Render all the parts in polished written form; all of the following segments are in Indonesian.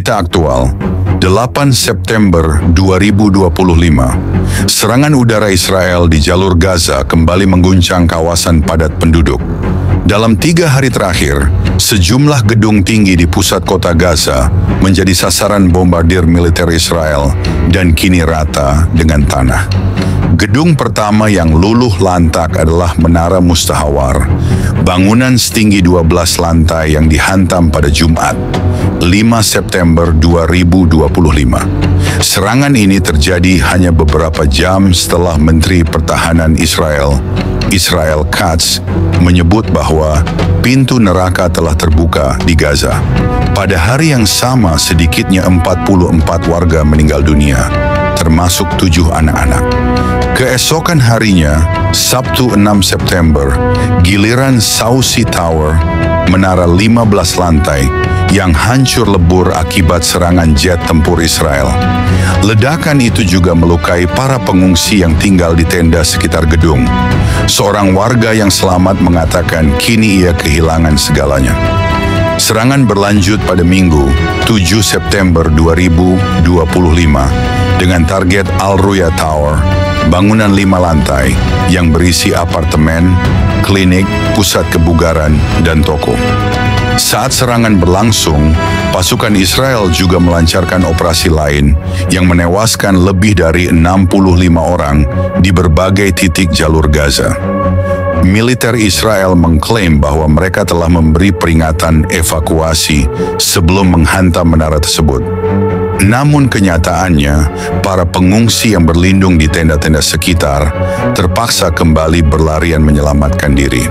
Berita aktual, 8 September 2025. Serangan udara Israel di jalur Gaza kembali mengguncang kawasan padat penduduk. Dalam 3 hari terakhir, sejumlah gedung tinggi di pusat kota Gaza menjadi sasaran bombardir militer Israel dan kini rata dengan tanah. Gedung pertama yang luluh lantak adalah Menara Mustahawar, bangunan setinggi 12 lantai yang dihantam pada Jumat, 5 September 2025. Serangan ini terjadi hanya beberapa jam setelah Menteri Pertahanan Israel Katz menyebut bahwa pintu neraka telah terbuka di Gaza. Pada hari yang sama, sedikitnya 44 warga meninggal dunia, termasuk 7 anak-anak. Keesokan harinya, Sabtu 6 September, giliran Sausi Tower, menara 15 lantai, yang hancur lebur akibat serangan jet tempur Israel. Ledakan itu juga melukai para pengungsi yang tinggal di tenda sekitar gedung. Seorang warga yang selamat mengatakan kini ia kehilangan segalanya. Serangan berlanjut pada Minggu, 7 September 2025, dengan target Al-Ruya Tower, bangunan 5 lantai yang berisi apartemen, klinik, pusat kebugaran, dan toko. Saat serangan berlangsung, pasukan Israel juga melancarkan operasi lain yang menewaskan lebih dari 65 orang di berbagai titik jalur Gaza. Militer Israel mengklaim bahwa mereka telah memberi peringatan evakuasi sebelum menghantam menara tersebut. Namun kenyataannya, para pengungsi yang berlindung di tenda-tenda sekitar terpaksa kembali berlarian menyelamatkan diri.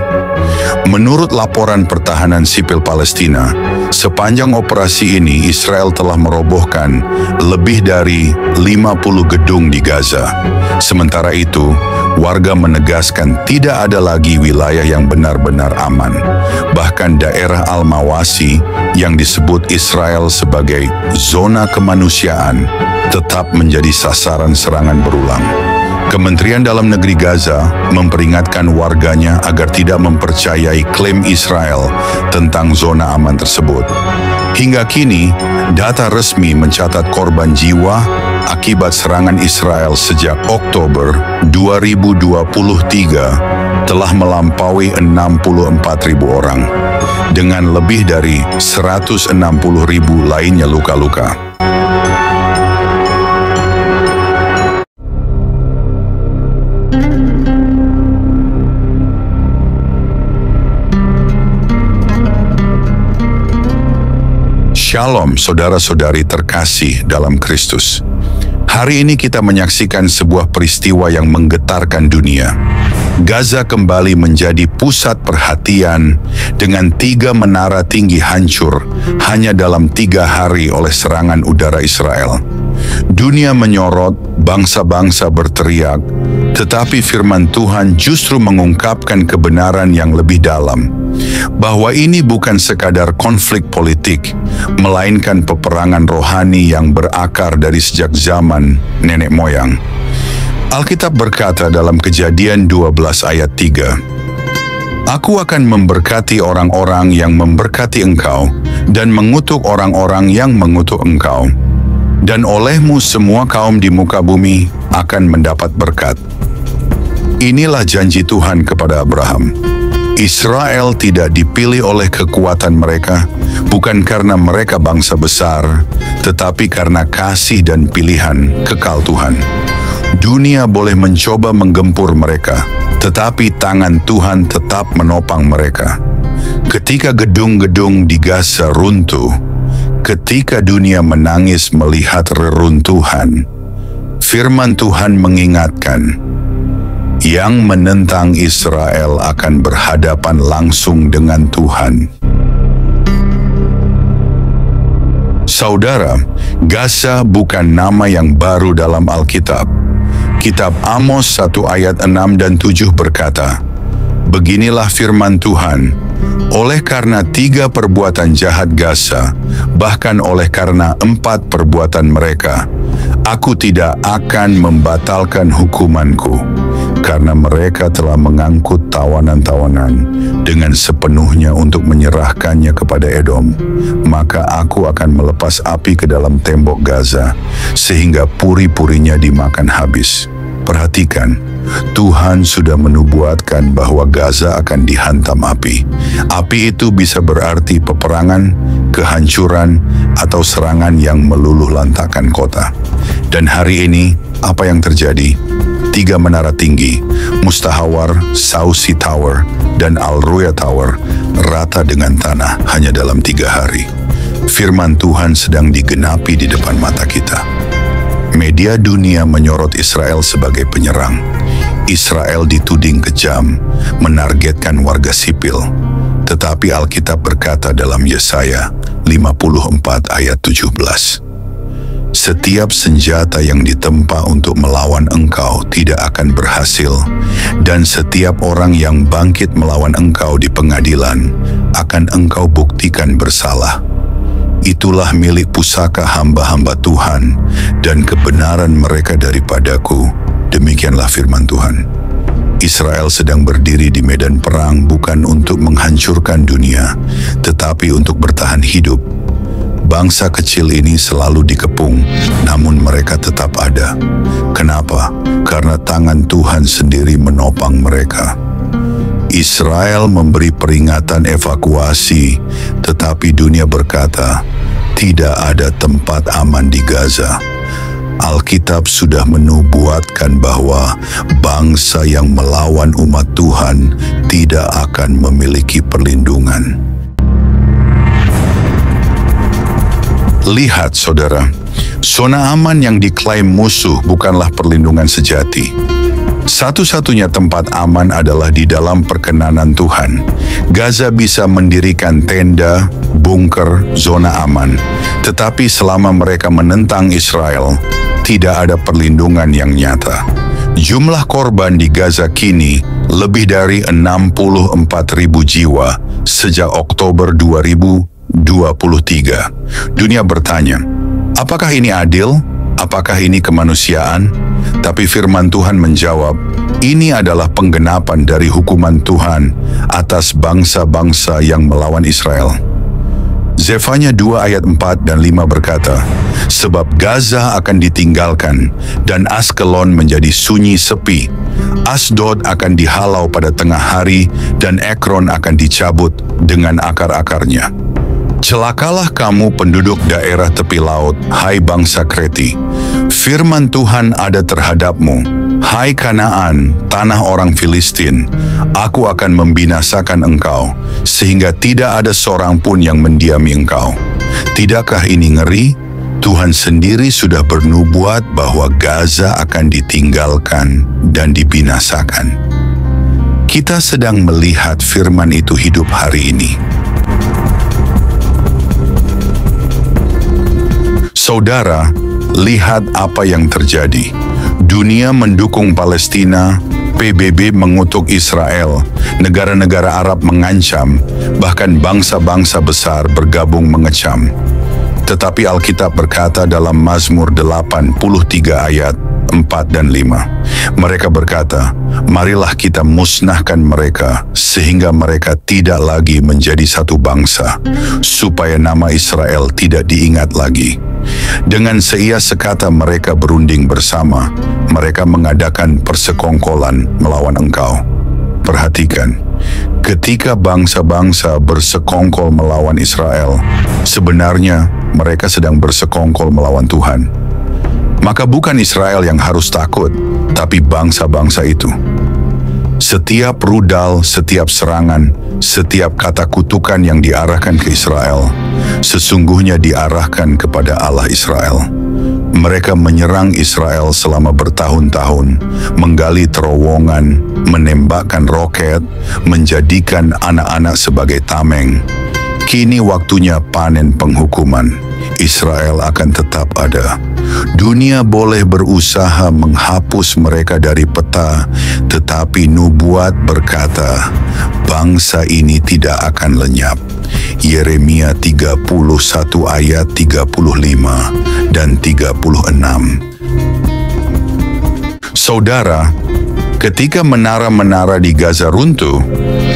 Menurut laporan Pertahanan Sipil Palestina, sepanjang operasi ini Israel telah merobohkan lebih dari 50 gedung di Gaza. Sementara itu, warga menegaskan tidak ada lagi wilayah yang benar-benar aman. Bahkan daerah Al-Mawasi yang disebut Israel sebagai zona kemanusiaan tetap menjadi sasaran serangan berulang. Kementerian Dalam Negeri Gaza memperingatkan warganya agar tidak mempercayai klaim Israel tentang zona aman tersebut. Hingga kini, data resmi mencatat korban jiwa akibat serangan Israel sejak Oktober 2023 telah melampaui 64.000 orang, dengan lebih dari 160.000 lainnya luka-luka. Shalom saudara-saudari terkasih dalam Kristus. Hari ini kita menyaksikan sebuah peristiwa yang menggetarkan dunia. Gaza kembali menjadi pusat perhatian dengan 3 menara tinggi hancur hanya dalam 3 hari oleh serangan udara Israel. Dunia menyorot, bangsa-bangsa berteriak, tetapi firman Tuhan justru mengungkapkan kebenaran yang lebih dalam, bahwa ini bukan sekadar konflik politik, melainkan peperangan rohani yang berakar dari sejak zaman nenek moyang. Alkitab berkata dalam Kejadian 12 ayat 3, "Aku akan memberkati orang-orang yang memberkati engkau, dan mengutuk orang-orang yang mengutuk engkau. Dan olehmu semua kaum di muka bumi akan mendapat berkat." Inilah janji Tuhan kepada Abraham. Israel tidak dipilih oleh kekuatan mereka, bukan karena mereka bangsa besar, tetapi karena kasih dan pilihan kekal Tuhan. Dunia boleh mencoba menggempur mereka, tetapi tangan Tuhan tetap menopang mereka. Ketika gedung-gedung di Gaza runtuh, ketika dunia menangis melihat reruntuhan, firman Tuhan mengingatkan, yang menentang Israel akan berhadapan langsung dengan Tuhan. Saudara, Gaza bukan nama yang baru dalam Alkitab. Kitab Amos 1 ayat 6 dan 7 berkata, "Beginilah firman Tuhan, oleh karena 3 perbuatan jahat Gaza, bahkan oleh karena 4 perbuatan mereka, aku tidak akan membatalkan hukumanku. karena mereka telah mengangkut tawanan-tawanan dengan sepenuhnya untuk menyerahkannya kepada Edom, maka aku akan melepas api ke dalam tembok Gaza, sehingga puri-purinya dimakan habis. Perhatikan, Tuhan sudah menubuatkan bahwa Gaza akan dihantam api. Api itu bisa berarti peperangan, kehancuran, atau serangan yang meluluh lantakkan kota. Dan hari ini, apa yang terjadi? 3 menara tinggi, Mustahawar, Sausi Tower, dan Al-Ruya Tower, rata dengan tanah hanya dalam 3 hari. Firman Tuhan sedang digenapi di depan mata kita. Media dunia menyorot Israel sebagai penyerang. Israel dituding kejam, menargetkan warga sipil. Tetapi Alkitab berkata dalam Yesaya 54 ayat 17, "Setiap senjata yang ditempa untuk melawan engkau tidak akan berhasil, dan setiap orang yang bangkit melawan engkau di pengadilan akan engkau buktikan bersalah. Itulah milik pusaka hamba-hamba Tuhan, dan kebenaran mereka daripadaku." Demikianlah firman Tuhan. Israel sedang berdiri di medan perang bukan untuk menghancurkan dunia, tetapi untuk bertahan hidup. Bangsa kecil ini selalu dikepung, namun mereka tetap ada. Kenapa? Karena tangan Tuhan sendiri menopang mereka. Israel memberi peringatan evakuasi, tetapi dunia berkata, tidak ada tempat aman di Gaza. Alkitab sudah menubuatkan bahwa bangsa yang melawan umat Tuhan tidak akan memiliki perlindungan. Lihat saudara, zona aman yang diklaim musuh bukanlah perlindungan sejati. Satu-satunya tempat aman adalah di dalam perkenanan Tuhan. Gaza bisa mendirikan tenda, bunker, zona aman. Tetapi selama mereka menentang Israel, tidak ada perlindungan yang nyata. Jumlah korban di Gaza kini lebih dari 64.000 jiwa sejak Oktober 2023. Dunia bertanya, apakah ini adil? Apakah ini kemanusiaan? Tapi firman Tuhan menjawab, ini adalah penggenapan dari hukuman Tuhan atas bangsa-bangsa yang melawan Israel. Zefanya 2 ayat 4 dan 5 berkata, sebab Gaza akan ditinggalkan dan Askelon menjadi sunyi sepi. Asdod akan dihalau pada tengah hari dan Ekron akan dicabut dengan akar-akarnya. Celakalah kamu penduduk daerah tepi laut, hai bangsa Kreti. Firman Tuhan ada terhadapmu, hai Kanaan, tanah orang Filistin. Aku akan membinasakan engkau, sehingga tidak ada seorang pun yang mendiami engkau. Tidakkah ini ngeri? Tuhan sendiri sudah bernubuat bahwa Gaza akan ditinggalkan dan dibinasakan. Kita sedang melihat firman itu hidup hari ini. Saudara, lihat apa yang terjadi. Dunia mendukung Palestina, PBB mengutuk Israel, negara-negara Arab mengancam, bahkan bangsa-bangsa besar bergabung mengecam. Tetapi Alkitab berkata dalam Mazmur 83 ayat 4 dan 5. Mereka berkata, marilah kita musnahkan mereka, sehingga mereka tidak lagi menjadi satu bangsa, supaya nama Israel tidak diingat lagi. Dengan seia sekata mereka berunding bersama, mereka mengadakan persekongkolan melawan engkau. Perhatikan, ketika bangsa-bangsa bersekongkol melawan Israel, sebenarnya mereka sedang bersekongkol melawan Tuhan. Maka bukan Israel yang harus takut, tapi bangsa-bangsa itu. Setiap rudal, setiap serangan, setiap kata kutukan yang diarahkan ke Israel, sesungguhnya diarahkan kepada Allah Israel. Mereka menyerang Israel selama bertahun-tahun, menggali terowongan, menembakkan roket, menjadikan anak-anak sebagai tameng. Kini waktunya panen penghukuman. Israel akan tetap ada. Dunia boleh berusaha menghapus mereka dari peta, tetapi nubuat berkata, bangsa ini tidak akan lenyap. Yeremia 31 ayat 35 dan 36. Saudara, Ketika menara-menara di Gaza runtuh,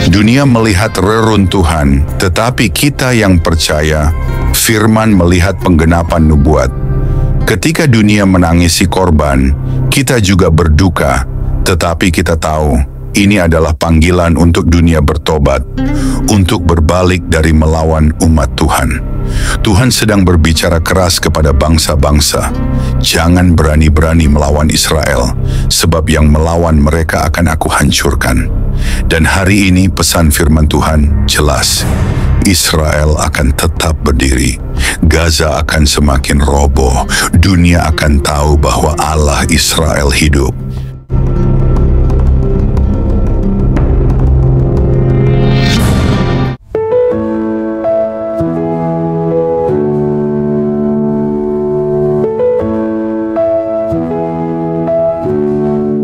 dunia melihat reruntuhan, tetapi kita yang percaya, firman melihat penggenapan nubuat. Ketika dunia menangisi korban, kita juga berduka, tetapi kita tahu ini adalah panggilan untuk dunia bertobat, untuk berbalik dari melawan umat Tuhan. Tuhan sedang berbicara keras kepada bangsa-bangsa. Jangan berani-berani melawan Israel, sebab yang melawan mereka akan aku hancurkan. Dan hari ini pesan firman Tuhan jelas. Israel akan tetap berdiri. Gaza akan semakin roboh. Dunia akan tahu bahwa Allah Israel hidup.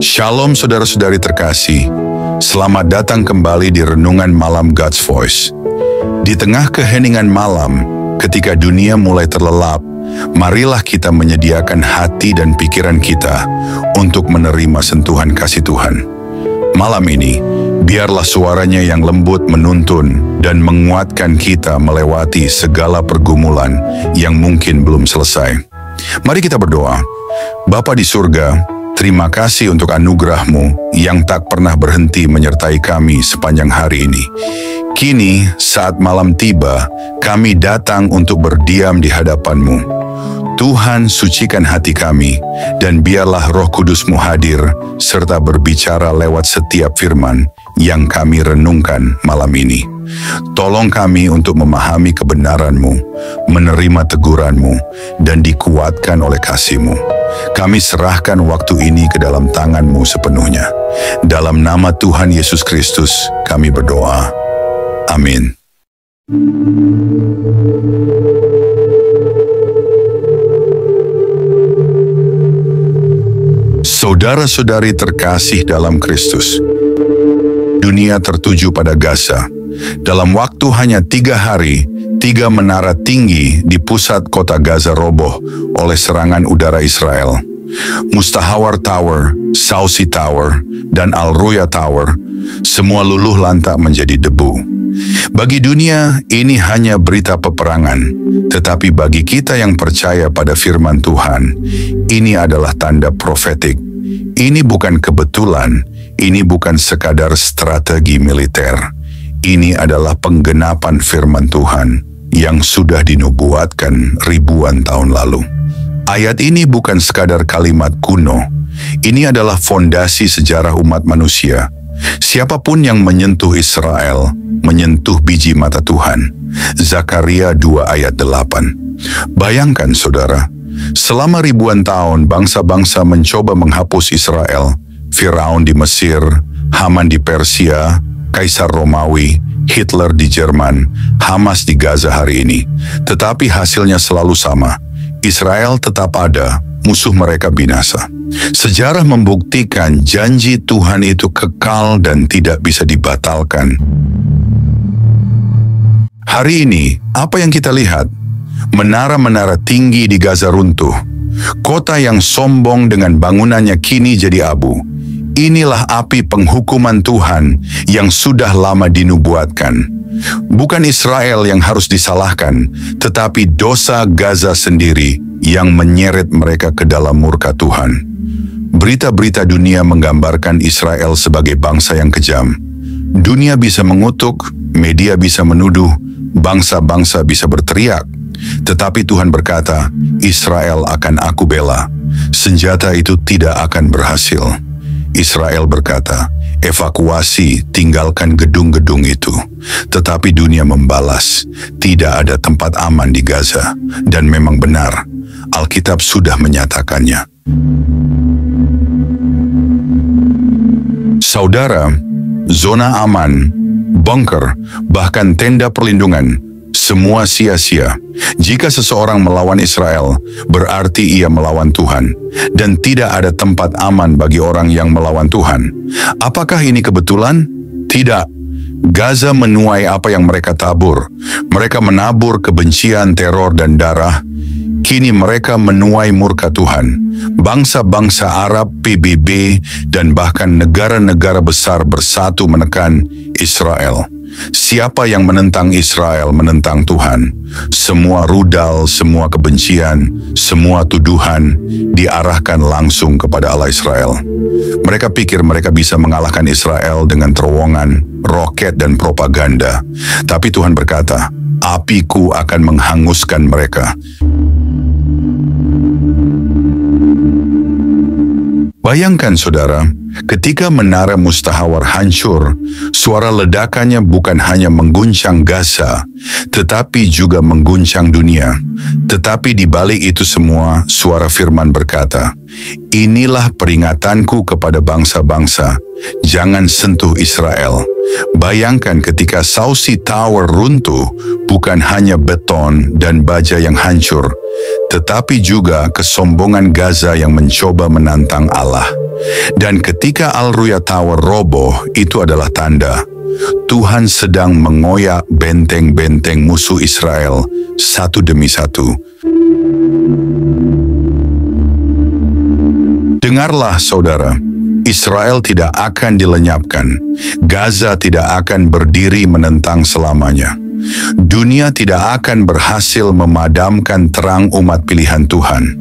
Shalom saudara-saudari terkasih, selamat datang kembali di Renungan Malam God's Voice. Di tengah keheningan malam, ketika dunia mulai terlelap, marilah kita menyediakan hati dan pikiran kita untuk menerima sentuhan kasih Tuhan. Malam ini, biarlah suaranya yang lembut menuntun dan menguatkan kita melewati segala pergumulan yang mungkin belum selesai. Mari kita berdoa. Bapa di surga, terima kasih untuk anugerah-Mu yang tak pernah berhenti menyertai kami sepanjang hari ini. Kini, saat malam tiba, kami datang untuk berdiam di hadapan-Mu. Tuhan, sucikan hati kami, dan biarlah Roh Kudus-Mu hadir, serta berbicara lewat setiap firman yang kami renungkan malam ini. Tolong kami untuk memahami kebenaran-Mu, menerima teguran-Mu, dan dikuatkan oleh kasih-Mu. Kami serahkan waktu ini ke dalam tangan-Mu sepenuhnya. Dalam nama Tuhan Yesus Kristus, kami berdoa. Amin. Saudara-saudari terkasih dalam Kristus, dunia tertuju pada Gaza. Dalam waktu hanya 3 hari, 3 menara tinggi di pusat kota Gaza roboh oleh serangan udara Israel. Mustahawar Tower, Sausi Tower, dan Al-Ruya Tower, semua luluh lantak menjadi debu. Bagi dunia, ini hanya berita peperangan, tetapi bagi kita yang percaya pada firman Tuhan, ini adalah tanda profetik. Ini bukan kebetulan, ini bukan sekadar strategi militer. Ini adalah penggenapan firman Tuhan yang sudah dinubuatkan ribuan tahun lalu. Ayat ini bukan sekadar kalimat kuno. Ini adalah fondasi sejarah umat manusia. Siapapun yang menyentuh Israel, menyentuh biji mata Tuhan. Zakaria 2 ayat 8. Bayangkan saudara, selama ribuan tahun bangsa-bangsa mencoba menghapus Israel. Firaun di Mesir, Haman di Persia, Kaisar Romawi, Hitler di Jerman, Hamas di Gaza hari ini. Tetapi hasilnya selalu sama. Israel tetap ada, musuh mereka binasa. Sejarah membuktikan janji Tuhan itu kekal dan tidak bisa dibatalkan. Hari ini, apa yang kita lihat? Menara-menara tinggi di Gaza runtuh. Kota yang sombong dengan bangunannya kini jadi abu. Inilah api penghukuman Tuhan yang sudah lama dinubuatkan. Bukan Israel yang harus disalahkan, tetapi dosa Gaza sendiri yang menyeret mereka ke dalam murka Tuhan. Berita-berita dunia menggambarkan Israel sebagai bangsa yang kejam. Dunia bisa mengutuk, media bisa menuduh, bangsa-bangsa bisa berteriak. Tetapi Tuhan berkata, Israel akan aku bela. Senjata itu tidak akan berhasil. Israel berkata, evakuasi, tinggalkan gedung-gedung itu. Tetapi dunia membalas, tidak ada tempat aman di Gaza. Dan memang benar, Alkitab sudah menyatakannya. Saudara, zona aman, bunker, bahkan tenda perlindungan, semua sia-sia. Jika seseorang melawan Israel, berarti ia melawan Tuhan. Dan tidak ada tempat aman bagi orang yang melawan Tuhan. Apakah ini kebetulan? Tidak. Gaza menuai apa yang mereka tabur. Mereka menabur kebencian, teror, dan darah. Kini mereka menuai murka Tuhan. Bangsa-bangsa Arab, PBB, dan bahkan negara-negara besar bersatu menekan Israel. Siapa yang menentang Israel menentang Tuhan. Semua rudal, semua kebencian, semua tuduhan diarahkan langsung kepada Allah Israel. Mereka pikir mereka bisa mengalahkan Israel dengan terowongan, roket, dan propaganda. Tapi Tuhan berkata, apiku akan menghanguskan mereka. Bayangkan saudara, ketika menara Mustahawar hancur, suara ledakannya bukan hanya mengguncang Gaza, tetapi juga mengguncang dunia. Tetapi di balik itu semua, suara firman berkata, inilah peringatanku kepada bangsa-bangsa, jangan sentuh Israel. Bayangkan ketika Sausi Tower runtuh, bukan hanya beton dan baja yang hancur, tetapi juga kesombongan Gaza yang mencoba menantang Allah. Dan ketika Al-Ruya Tower roboh, itu adalah tanda Tuhan sedang mengoyak benteng-benteng musuh Israel satu demi satu. Dengarlah saudara, Israel tidak akan dilenyapkan. Gaza tidak akan berdiri menentang selamanya. Dunia tidak akan berhasil memadamkan terang umat pilihan Tuhan.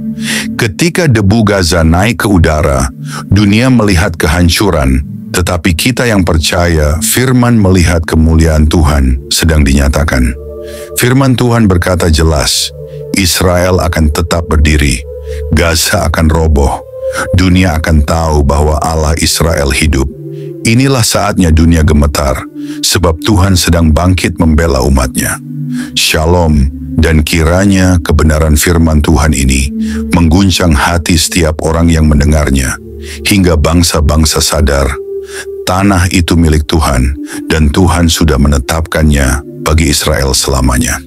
Ketika debu Gaza naik ke udara, dunia melihat kehancuran, tetapi kita yang percaya firman melihat kemuliaan Tuhan sedang dinyatakan. Firman Tuhan berkata jelas, Israel akan tetap berdiri, Gaza akan roboh, dunia akan tahu bahwa Allah Israel hidup. Inilah saatnya dunia gemetar, sebab Tuhan sedang bangkit membela umatnya. Shalom, dan kiranya kebenaran firman Tuhan ini mengguncang hati setiap orang yang mendengarnya, hingga bangsa-bangsa sadar, tanah itu milik Tuhan, dan Tuhan sudah menetapkannya bagi Israel selamanya.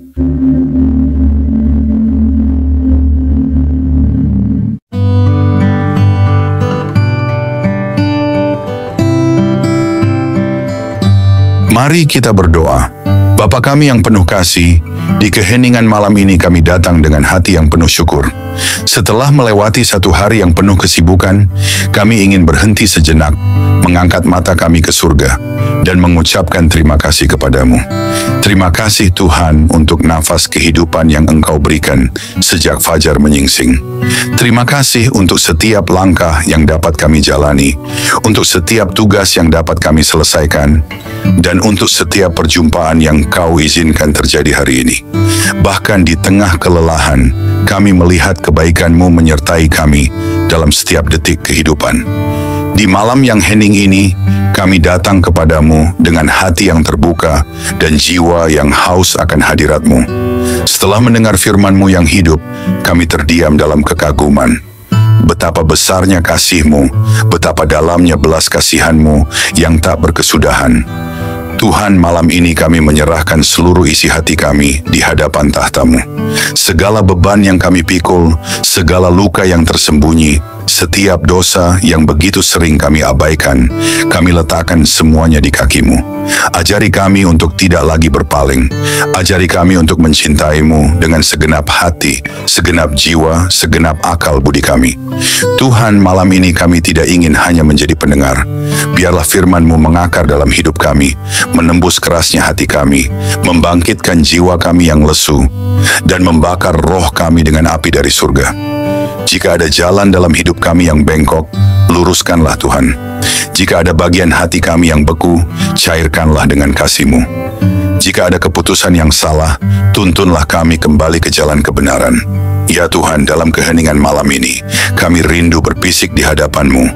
Mari kita berdoa. Bapa kami yang penuh kasih, di keheningan malam ini kami datang dengan hati yang penuh syukur. Setelah melewati satu hari yang penuh kesibukan, kami ingin berhenti sejenak, mengangkat mata kami ke surga, dan mengucapkan terima kasih kepadamu. Terima kasih Tuhan untuk nafas kehidupan yang Engkau berikan sejak fajar menyingsing. Terima kasih untuk setiap langkah yang dapat kami jalani, untuk setiap tugas yang dapat kami selesaikan, dan untuk setiap perjumpaan yang Kau izinkan terjadi hari ini. Bahkan di tengah kelelahan, kami melihat kebaikan-Mu menyertai kami dalam setiap detik kehidupan. Di malam yang hening ini, kami datang kepadamu dengan hati yang terbuka dan jiwa yang haus akan hadirat-Mu. Setelah mendengar firman-Mu yang hidup, kami terdiam dalam kekaguman. Betapa besarnya kasih-Mu, betapa dalamnya belas kasihan-Mu yang tak berkesudahan. Tuhan, malam ini kami menyerahkan seluruh isi hati kami di hadapan tahta-Mu. Segala beban yang kami pikul, segala luka yang tersembunyi, setiap dosa yang begitu sering kami abaikan, kami letakkan semuanya di kaki-Mu. Ajari kami untuk tidak lagi berpaling. Ajari kami untuk mencintai-Mu dengan segenap hati, segenap jiwa, segenap akal budi kami. Tuhan, malam ini kami tidak ingin hanya menjadi pendengar. Biarlah firman-Mu mengakar dalam hidup kami, menembus kerasnya hati kami, membangkitkan jiwa kami yang lesu, dan membakar roh kami dengan api dari surga. Jika ada jalan dalam hidup kami yang bengkok, luruskanlah Tuhan. Jika ada bagian hati kami yang beku, cairkanlah dengan kasih-Mu. Jika ada keputusan yang salah, tuntunlah kami kembali ke jalan kebenaran. Ya Tuhan, dalam keheningan malam ini, kami rindu berpisik di hadapan-Mu.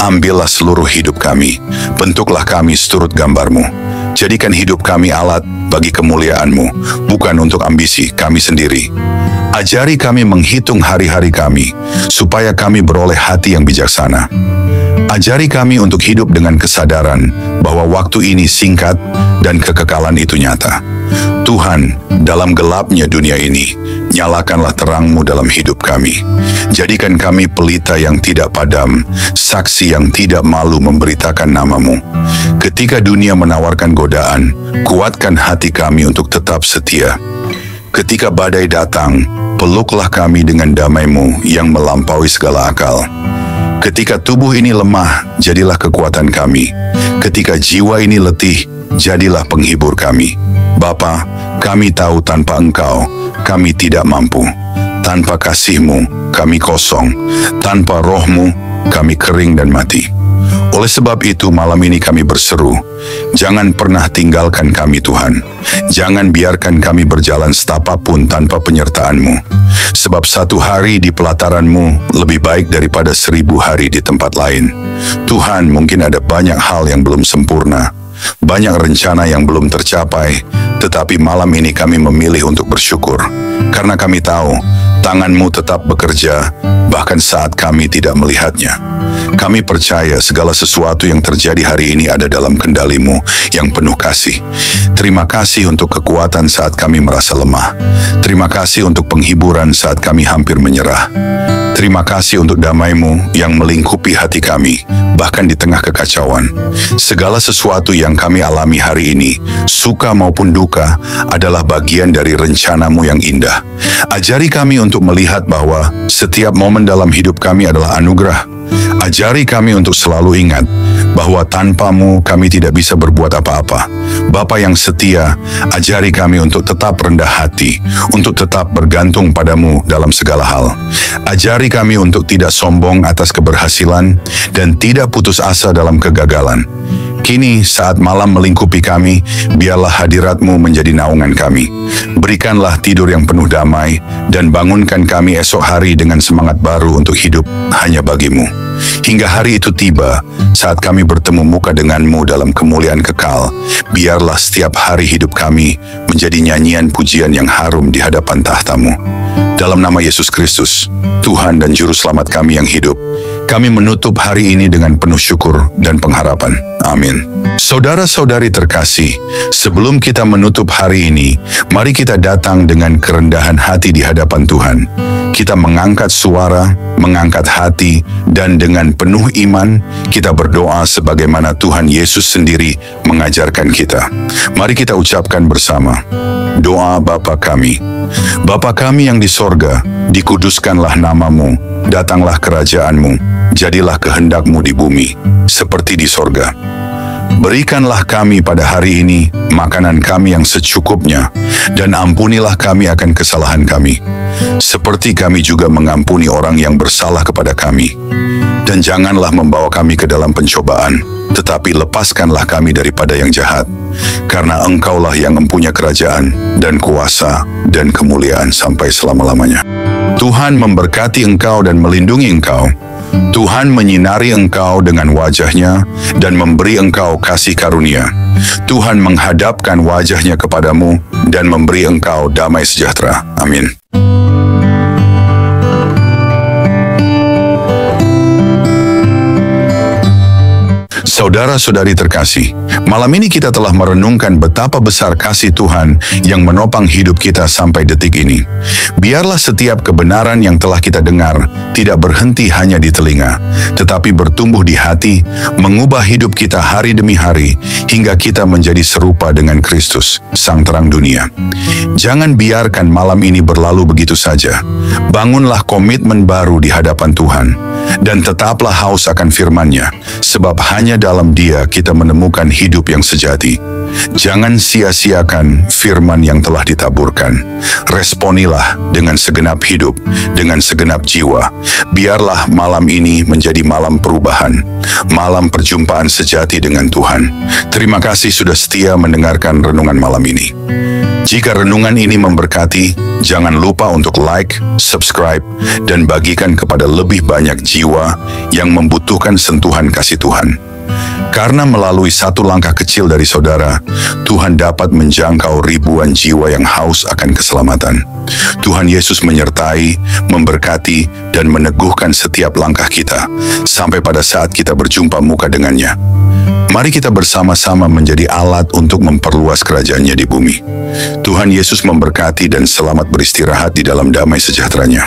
Ambillah seluruh hidup kami, bentuklah kami seturut gambar-Mu. Jadikan hidup kami alat bagi kemuliaan-Mu, bukan untuk ambisi kami sendiri. Ajari kami menghitung hari-hari kami, supaya kami beroleh hati yang bijaksana. Ajari kami untuk hidup dengan kesadaran bahwa waktu ini singkat dan kekekalan itu nyata. Tuhan, dalam gelapnya dunia ini, nyalakanlah terang-Mu dalam hidup kami. Jadikan kami pelita yang tidak padam, saksi yang tidak malu memberitakan nama-Mu. Ketika dunia menawarkan godaan, kuatkan hati kami untuk tetap setia. Ketika badai datang, peluklah kami dengan damai-Mu yang melampaui segala akal. Ketika tubuh ini lemah, jadilah kekuatan kami. Ketika jiwa ini letih, jadilah penghibur kami. Bapa, kami tahu tanpa Engkau, kami tidak mampu. Tanpa kasih-Mu, kami kosong. Tanpa Roh-Mu, kami kering dan mati. Oleh sebab itu malam ini kami berseru, jangan pernah tinggalkan kami Tuhan. Jangan biarkan kami berjalan setapak pun tanpa penyertaan-Mu. Sebab 1 hari di pelataran-Mu lebih baik daripada 1000 hari di tempat lain. Tuhan, mungkin ada banyak hal yang belum sempurna, banyak rencana yang belum tercapai, tetapi malam ini kami memilih untuk bersyukur. Karena kami tahu, tangan-Mu tetap bekerja, bahkan saat kami tidak melihatnya. Kami percaya segala sesuatu yang terjadi hari ini ada dalam kendali-Mu yang penuh kasih. Terima kasih untuk kekuatan saat kami merasa lemah. Terima kasih untuk penghiburan saat kami hampir menyerah. Terima kasih untuk damai-Mu yang melingkupi hati kami, bahkan di tengah kekacauan. Segala sesuatu yang kami alami hari ini, suka maupun duka, adalah bagian dari rencana-Mu yang indah. Ajari kami untuk melihat bahwa setiap momen dalam hidup kami adalah anugerah. Ajari kami untuk selalu ingat bahwa tanpa-Mu kami tidak bisa berbuat apa-apa. Bapa yang setia, ajari kami untuk tetap rendah hati, untuk tetap bergantung pada-Mu dalam segala hal. Ajari kami untuk tidak sombong atas keberhasilan dan tidak putus asa dalam kegagalan. Kini saat malam melingkupi kami, biarlah hadirat-Mu menjadi naungan kami. Berikanlah tidur yang penuh damai, dan bangunkan kami esok hari dengan semangat baru untuk hidup hanya bagi-Mu. Hingga hari itu tiba, saat kami bertemu muka dengan-Mu dalam kemuliaan kekal, biarlah setiap hari hidup kami menjadi nyanyian pujian yang harum di hadapan tahta-Mu. Dalam nama Yesus Kristus, Tuhan dan Juru Selamat kami yang hidup, kami menutup hari ini dengan penuh syukur dan pengharapan. Amin. Saudara-saudari terkasih, sebelum kita menutup hari ini, mari kita datang dengan kerendahan hati di hadapan Tuhan. Kita mengangkat suara, mengangkat hati, dan dengan penuh iman, kita berdoa sebagaimana Tuhan Yesus sendiri mengajarkan kita. Mari kita ucapkan bersama, doa Bapa kami. Bapa kami yang di sorga, dikuduskanlah nama-Mu, datanglah kerajaan-Mu, jadilah kehendak-Mu di bumi, seperti di sorga. Berikanlah kami pada hari ini makanan kami yang secukupnya, dan ampunilah kami akan kesalahan kami, seperti kami juga mengampuni orang yang bersalah kepada kami. Dan janganlah membawa kami ke dalam pencobaan, tetapi lepaskanlah kami daripada yang jahat, karena Engkaulah yang mempunyai kerajaan, dan kuasa, dan kemuliaan sampai selama-lamanya. Tuhan memberkati engkau dan melindungi engkau. Tuhan menyinari engkau dengan wajah-Nya dan memberi engkau kasih karunia. Tuhan menghadapkan wajah-Nya kepadamu dan memberi engkau damai sejahtera. Amin. Saudara-saudari terkasih, malam ini kita telah merenungkan betapa besar kasih Tuhan yang menopang hidup kita sampai detik ini. Biarlah setiap kebenaran yang telah kita dengar tidak berhenti hanya di telinga, tetapi bertumbuh di hati, mengubah hidup kita hari demi hari, hingga kita menjadi serupa dengan Kristus, Sang Terang Dunia. Jangan biarkan malam ini berlalu begitu saja. Bangunlah komitmen baru di hadapan Tuhan, dan tetaplah haus akan firman-Nya, sebab hanya dalam Dia kita menemukan hidup yang sejati. Jangan sia-siakan firman yang telah ditaburkan. Responilah dengan segenap hidup, dengan segenap jiwa. Biarlah malam ini menjadi malam perubahan, malam perjumpaan sejati dengan Tuhan. Terima kasih sudah setia mendengarkan renungan malam ini. Jika renungan ini memberkati, jangan lupa untuk like, subscribe, dan bagikan kepada lebih banyak jiwa yang membutuhkan sentuhan kasih Tuhan. Karena melalui satu langkah kecil dari saudara, Tuhan dapat menjangkau ribuan jiwa yang haus akan keselamatan. Tuhan Yesus menyertai, memberkati, dan meneguhkan setiap langkah kita, sampai pada saat kita berjumpa muka dengannya. Mari kita bersama-sama menjadi alat untuk memperluas kerajaan-Nya di bumi. Tuhan Yesus memberkati dan selamat beristirahat di dalam damai sejahtera-Nya.